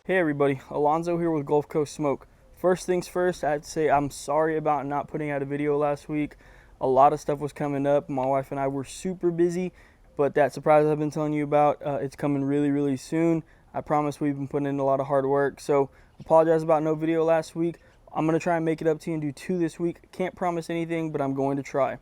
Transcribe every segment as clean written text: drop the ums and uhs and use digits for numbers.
Hey everybody, Alonzo here with Gulf Coast Smoke. First things first, I have to say I'm sorry about not putting out a video last week. A lot of stuff was coming up. My wife and I were super busy, but that surprise I've been telling you about, it's coming really soon. I promise we've been putting in a lot of hard work, so apologize about no video last week. I'm going to try and make it up to you and do 2 this week. Can't promise anything, but I'm going to try.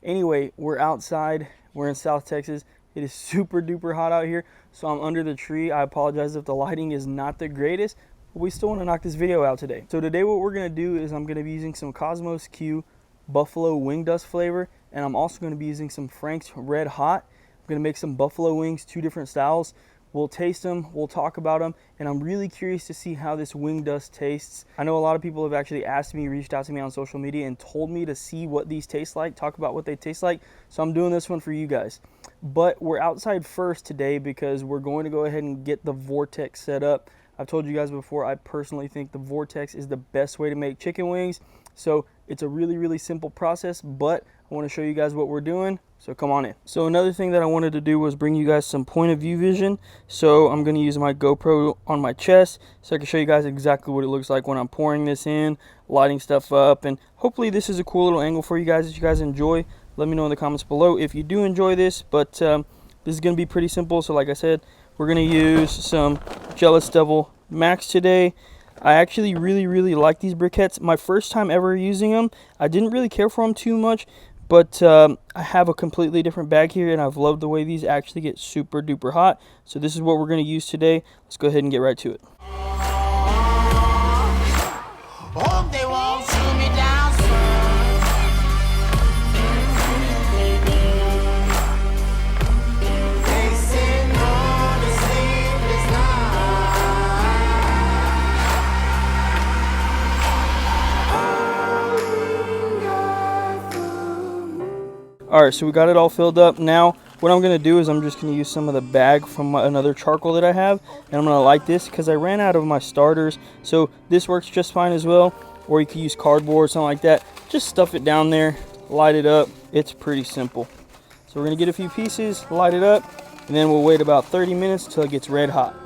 Anyway, we're outside. We're in South Texas. It is super duper hot out here, so I'm under the tree. I apologize if the lighting is not the greatest, but we still want to knock this video out today. So today what we're going to do is I'm going to be using some KOSMOS Q Buffalo Wing Dust flavor, and I'm also going to be using some FRANKS Red Hot. I'm going to make some buffalo wings, 2 different styles. We'll taste them, we'll talk about them, and I'm really curious to see how this wing dust tastes. I know a lot of people have actually asked me, reached out to me on social media and told me to see what these taste like, talk about what they taste like, so I'm doing this one for you guys. But we're outside first today because we're going to go ahead and get the Vortex set up. I've told you guys before, I personally think the Vortex is the best way to make chicken wings. So it's a really simple process, but I want to show you guys what we're doing, so come on in. So another thing that I wanted to do was bring you guys some point of view vision. So I'm going to use my GoPro on my chest so I can show you guys exactly what it looks like when I'm pouring this in, lighting stuff up, and hopefully this is a cool little angle for you guys that you guys enjoy. Let me know in the comments below if you do enjoy this, but this is going to be pretty simple. So like I said, we're going to use some Jealous Devil Max today. I actually really like these briquettes. My first time ever using them, I didn't really care for them too much, but I have a completely different bag here, and I've loved the way these actually get super duper hot. So this is what we're going to use today. Let's go ahead and get right to it. Hope they won't shoot me down soon. They say no to sleepless Alright, so we got it all filled up. Now, what I'm going to do is I'm just going to use some of the bag from another charcoal that I have, and I'm going to light this because I ran out of my starters. So this works just fine as well, or you could use cardboard or something like that. Just stuff it down there, light it up. It's pretty simple. So we're going to get a few pieces, light it up, and then we'll wait about 30 minutes till it gets red hot.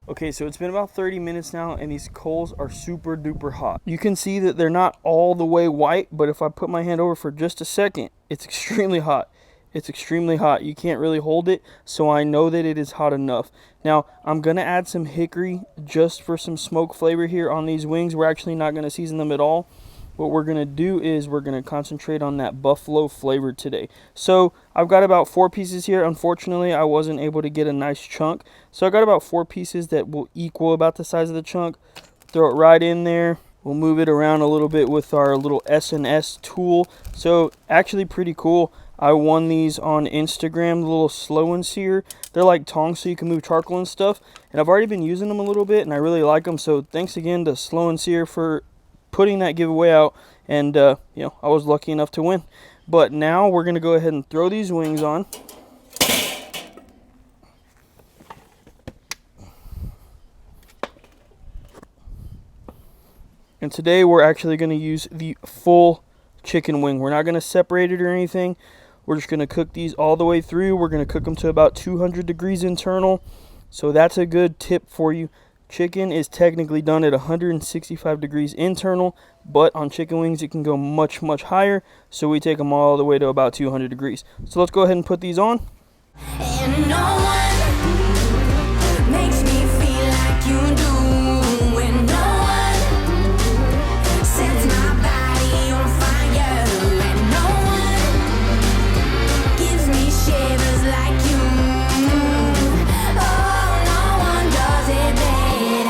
Okay, so it's been about 30 minutes now, and these coals are super duper hot. You can see that they're not all the way white, but if I put my hand over for just a second, it's extremely hot. It's extremely hot. You can't really hold it, so I know that it is hot enough. Now, I'm going to add some hickory just for some smoke flavor here on these wings. We're actually not going to season them at all. What we're going to do is we're going to concentrate on that buffalo flavor today. So I've got about 4 pieces here. Unfortunately, I wasn't able to get a nice chunk. So I got about 4 pieces that will equal about the size of the chunk. Throw it right in there. We'll move it around a little bit with our little S&S tool. So actually pretty cool. I won these on Instagram, the little slow and sear. They're like tongs so you can move charcoal and stuff. And I've already been using them a little bit, and I really like them. So thanks again to Slow and Sear for putting that giveaway out, and you know, I was lucky enough to win. But now we're gonna go ahead and throw these wings on. And today we're actually gonna use the full chicken wing. We're not gonna separate it or anything. We're just gonna cook these all the way through. We're gonna cook them to about 200 degrees internal. So that's a good tip for you. Chicken is technically done at 165 degrees internal, but on chicken wings it can go much higher, so we take them all the way to about 200 degrees. So let's go ahead and put these on. And no one makes me feel like you do. When no one sets my body on fire, and no one gives me shivers like you. Oh, no one does it better.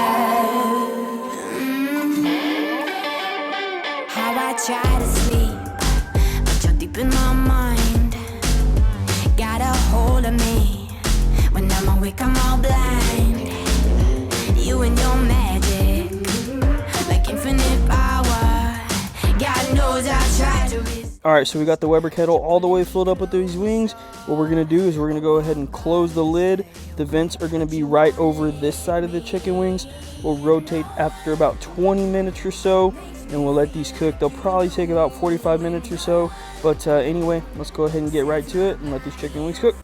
All right, so we got the Weber kettle all the way filled up with these wings. What we're gonna do is we're gonna go ahead and close the lid. The vents are gonna be right over this side of the chicken wings. We'll rotate after about 20 minutes or so, and we'll let these cook. They'll probably take about 45 minutes or so. But anyway, let's go ahead and get right to it and let these chicken wings cook.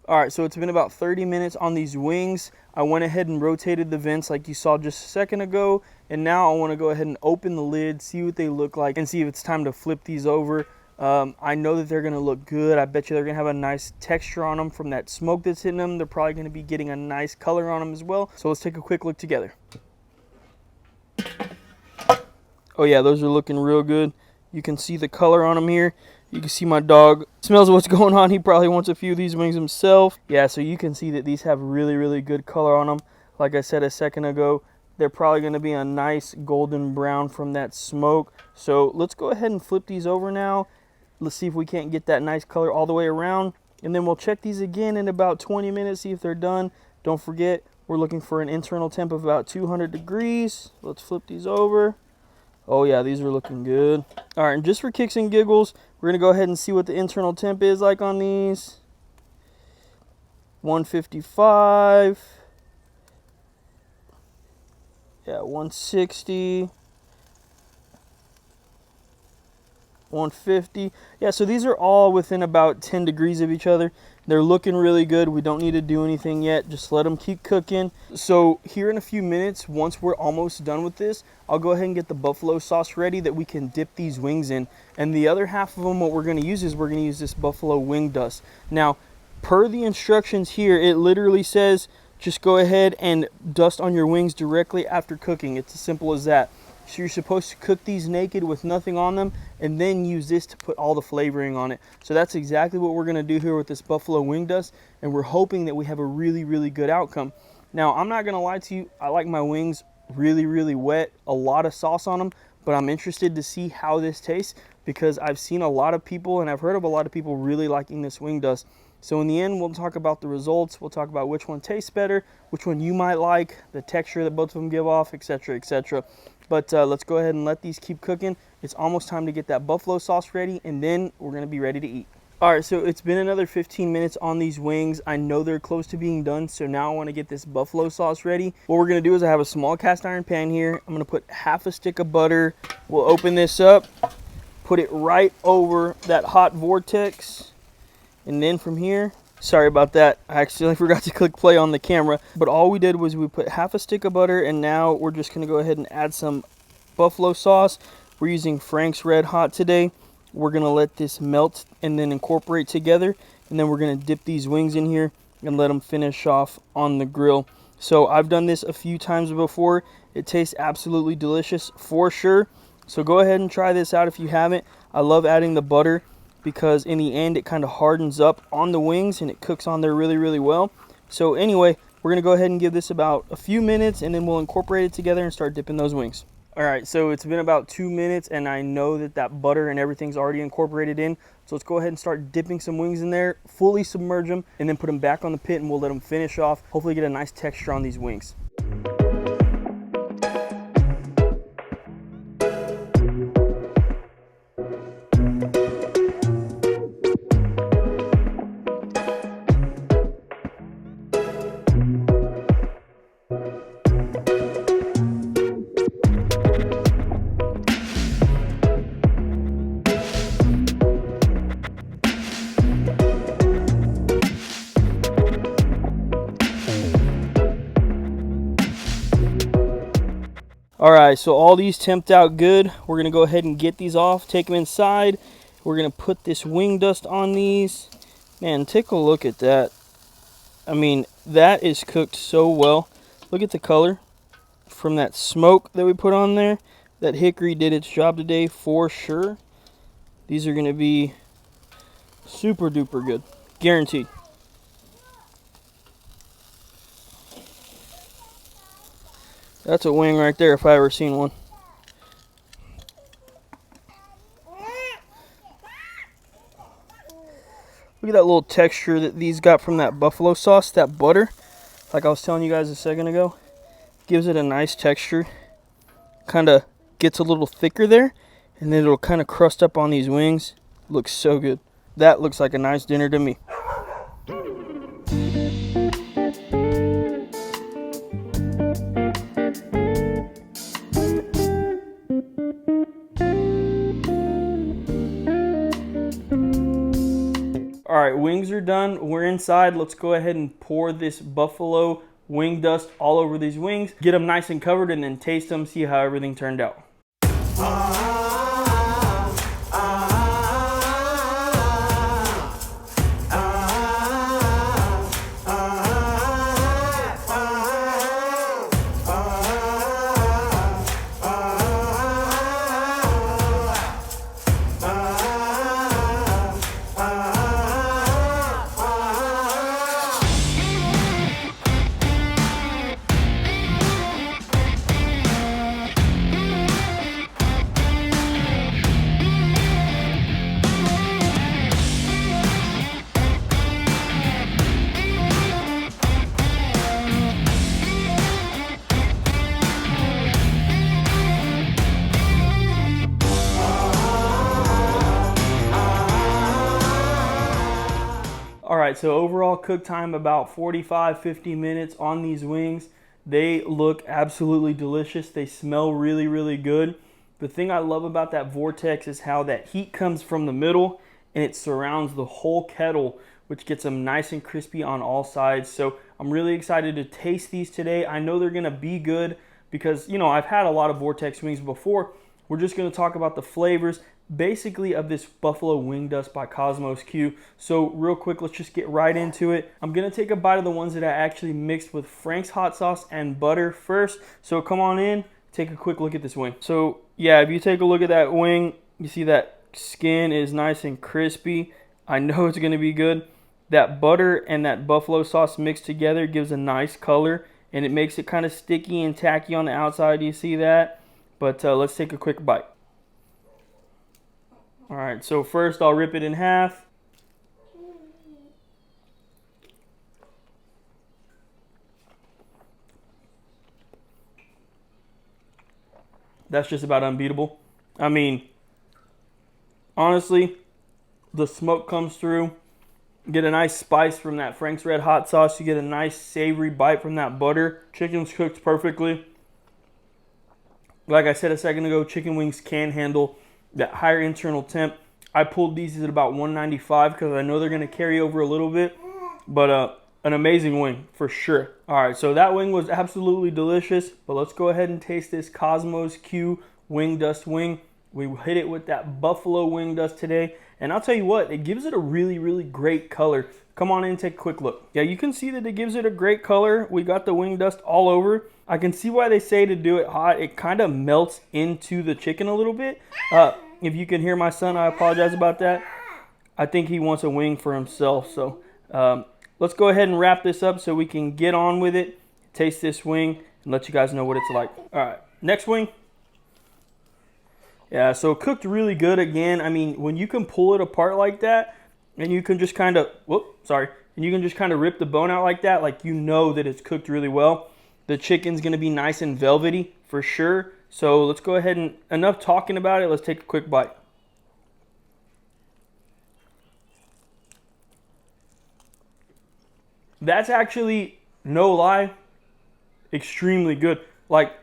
All right, so it's been about 30 minutes on these wings. I went ahead and rotated the vents like you saw just a second ago. And now I want to go ahead and open the lid, see what they look like, and see if it's time to flip these over. I know that they're going to look good. I bet you they're going to have a nice texture on them from that smoke that's hitting them. They're probably going to be getting a nice color on them as well. So let's take a quick look together. Oh yeah, those are looking real good. You can see the color on them here. You can see my dog smells what's going on. He probably wants a few of these wings himself. Yeah, so you can see that these have really, really good color on them. Like I said a second ago, they're probably going to be a nice golden brown from that smoke. So let's go ahead and flip these over now. Let's see if we can't get that nice color all the way around. And then we'll check these again in about 20 minutes, see if they're done. Don't forget, we're looking for an internal temp of about 200 degrees. Let's flip these over. Oh yeah, these are looking good. All right, and just for kicks and giggles, we're gonna go ahead and see what the internal temp is like on these. 155. Yeah, 160. 150. Yeah, so these are all within about 10 degrees of each other. They're looking really good. We don't need to do anything yet. Just let them keep cooking. So here in a few minutes, once we're almost done with this, I'll go ahead and get the buffalo sauce ready that we can dip these wings in. And the other half of them, what we're going to use is we're going to use this buffalo wing dust. Now, per the instructions here, it literally says just go ahead and dust on your wings directly after cooking. It's as simple as that. So you're supposed to cook these naked with nothing on them and then use this to put all the flavoring on it. So that's exactly what we're going to do here with this buffalo wing dust, and we're hoping that we have a really, really good outcome. Now, I'm not going to lie to you, I like my wings really, really wet, a lot of sauce on them, but I'm interested to see how this tastes because I've seen a lot of people and I've heard of a lot of people really liking this wing dust. So in the end, we'll talk about the results. We'll talk about which one tastes better, which one you might like, the texture that both of them give off, etc., etc. But let's go ahead and let these keep cooking. It's almost time to get that buffalo sauce ready, and then we're going to be ready to eat. All right, so it's been another 15 minutes on these wings. I know they're close to being done, so now I want to get this buffalo sauce ready. What we're going to do is I have a small cast iron pan here. I'm going to put half a stick of butter. We'll open this up, put it right over that hot vortex, and then from here, sorry about that, I accidentally forgot to click play on the camera, but all we did was we put half a stick of butter, and now we're just going to go ahead and add some buffalo sauce. We're using Frank's Red Hot today. We're going to let this melt and then incorporate together, and then we're going to dip these wings in here and let them finish off on the grill. So I've done this a few times before. It tastes absolutely delicious for sure. So go ahead and try this out if you haven't. I love adding the butter because in the end it kind of hardens up on the wings and it cooks on there really, really well. So anyway, we're going to go ahead and give this about a few minutes, and then we'll incorporate it together and start dipping those wings. All right, so it's been about 2 minutes, and I know that that butter and everything's already incorporated in. So let's go ahead and start dipping some wings in there, fully submerge them, and then put them back on the pit, and we'll let them finish off. Hopefully get a nice texture on these wings. All right, so all these temped out good. We're gonna go ahead and get these off, take them inside. We're gonna put this wing dust on these. Man, take a look at that. I mean, that is cooked so well. Look at the color from that smoke that we put on there. That hickory did its job today for sure. These are gonna be super duper good, guaranteed. That's a wing right there if I ever seen one. Look at that little texture that these got from that buffalo sauce, that butter. Like I was telling you guys a second ago, gives it a nice texture. Kind of gets a little thicker there, and then it'll kind of crust up on these wings. Looks so good. That looks like a nice dinner to me. All right, wings are done. We're inside. Let's go ahead and pour this buffalo wing dust all over these wings. Get them nice and covered and then taste them, see how everything turned out. All right, so overall cook time about 45-50 minutes on these wings. They look absolutely delicious. They smell really, really good. The thing I love about that vortex is how that heat comes from the middle and it surrounds the whole kettle, which gets them nice and crispy on all sides. So I'm really excited to taste these today. I know they're gonna be good because, you know, I've had a lot of vortex wings before. We're just gonna talk about the flavors basically of this buffalo wing dust by KOSMOS Q. So real quick, let's just get right into it. I'm gonna take a bite of the ones that I actually mixed with Frank's hot sauce and butter first. So come on in, take a quick look at this wing. So yeah, if you take a look at that wing, you see that skin is nice and crispy. I know it's gonna be good. That butter and that buffalo sauce mixed together gives a nice color and it makes it kind of sticky and tacky on the outside. You see that? But let's take a quick bite. All right, so first I'll rip it in half. That's just about unbeatable. I mean, honestly, the smoke comes through. You get a nice spice from that Frank's red hot sauce. You get a nice savory bite from that butter. Chicken's cooked perfectly. Like I said a second ago, chicken wings can handle that higher internal temp. I pulled these at about 195 because I know they're going to carry over a little bit, but an amazing wing for sure. All right, so that wing was absolutely delicious, but let's go ahead and taste this KOSMOS Q wing dust wing. We hit it with that buffalo wing dust today, and I'll tell you what, it gives it a really, really great color. Come on in and take a quick look. Yeah, you can see that it gives it a great color. We got the wing dust all over. I can see why they say to do it hot. It kind of melts into the chicken a little bit. If you can hear my son, I apologize about that. I think he wants a wing for himself. So let's go ahead and wrap this up so we can get on with it, taste this wing, and let you guys know what it's like. All right, next wing. Yeah, so cooked really good again. I mean, when you can pull it apart like that, and you can just kind of, and you can just kind of rip the bone out like that, like you know that it's cooked really well. The chicken's gonna be nice and velvety for sure. So let's go ahead and, enough talking about it, let's take a quick bite. That's actually, no lie, extremely good. Like,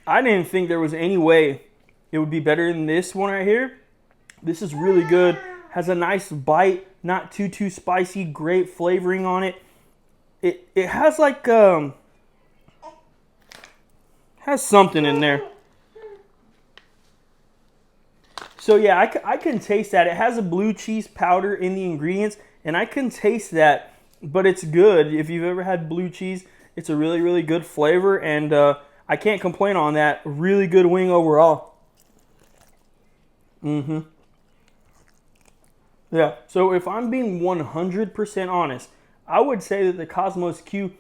I didn't think there was any way it would be better than this one right here. This is really good. Has a nice bite, not too spicy, great flavoring on it. It has like Has something in there. So yeah, I can taste that. It has a blue cheese powder in the ingredients, and I can taste that, but it's good. If you've ever had blue cheese, it's a really, really good flavor, and I can't complain on that. Really good wing overall. Yeah, so if I'm being 100% honest, I would say that the KOSMOS Q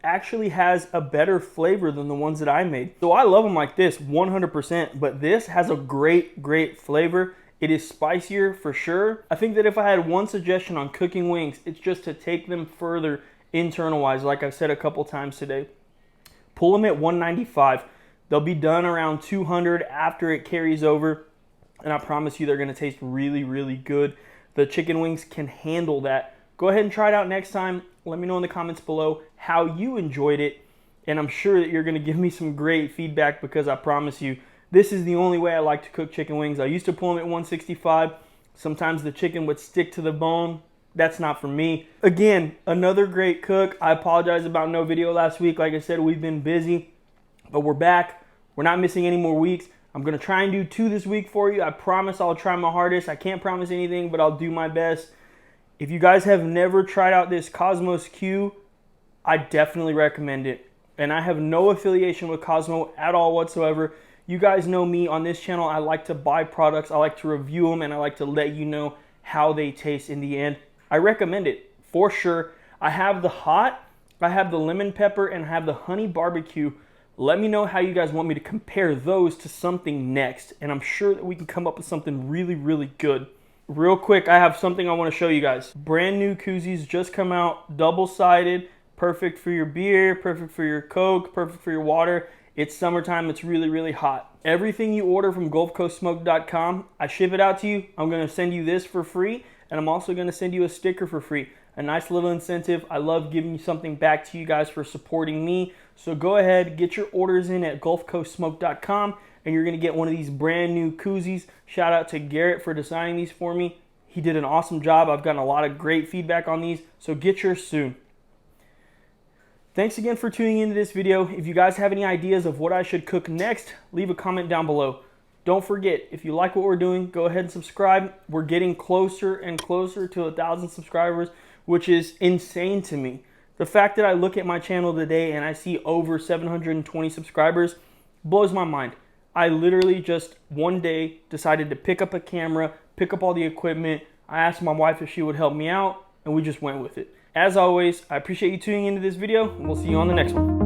actually has a better flavor than the ones that I made. So I love them like this 100%, but this has a great, great flavor. It is spicier for sure. I think that if I had one suggestion on cooking wings, it's just to take them further internal-wise, like I've said a couple times today. Pull them at 195. They'll be done around 200 after it carries over, and I promise you they're gonna taste really, really good. The chicken wings can handle that. Go ahead and try it out next time. Let me know in the comments below how you enjoyed it. And I'm sure that you're going to give me some great feedback, because I promise you, this is the only way I like to cook chicken wings. I used to pull them at 165. Sometimes the chicken would stick to the bone. That's not for me. Again, another great cook. I apologize about no video last week. Like I said, we've been busy, but we're back. We're not missing any more weeks. I'm going to try and do 2 this week for you. I promise I'll try my hardest. I can't promise anything, but I'll do my best. If you guys have never tried out this KOSMOS Q, I definitely recommend it. And I have no affiliation with Kosmo at all whatsoever. You guys know me on this channel. I like to buy products. I like to review them, and I like to let you know how they taste in the end. I recommend it for sure. I have the hot, I have the lemon pepper, and I have the honey barbecue. Let me know how you guys want me to compare those to something next, and I'm sure that we can come up with something really, really good. Real quick, I have something I want to show you guys. Brand new koozies just come out, double-sided, perfect for your beer, perfect for your Coke, perfect for your water. It's summertime, it's really, really hot. Everything you order from GulfCoastSmoke.com, I ship it out to you. I'm going to send you this for free, and I'm also going to send you a sticker for free. A nice little incentive. I love giving something back to you guys for supporting me. So go ahead, get your orders in at GulfCoastSmoke.com, and you're going to get one of these brand new koozies. Shout out to Garrett for designing these for me. He did an awesome job. I've gotten a lot of great feedback on these, so get yours soon. Thanks again for tuning into this video. If you guys have any ideas of what I should cook next, leave a comment down below. Don't forget, if you like what we're doing, go ahead and subscribe. We're getting closer and closer to 1,000 subscribers, which is insane to me. The fact that I look at my channel today and I see over 720 subscribers blows my mind. I literally just one day decided to pick up a camera, pick up all the equipment. I asked my wife if she would help me out, and we just went with it. As always, I appreciate you tuning into this video, and we'll see you on the next one.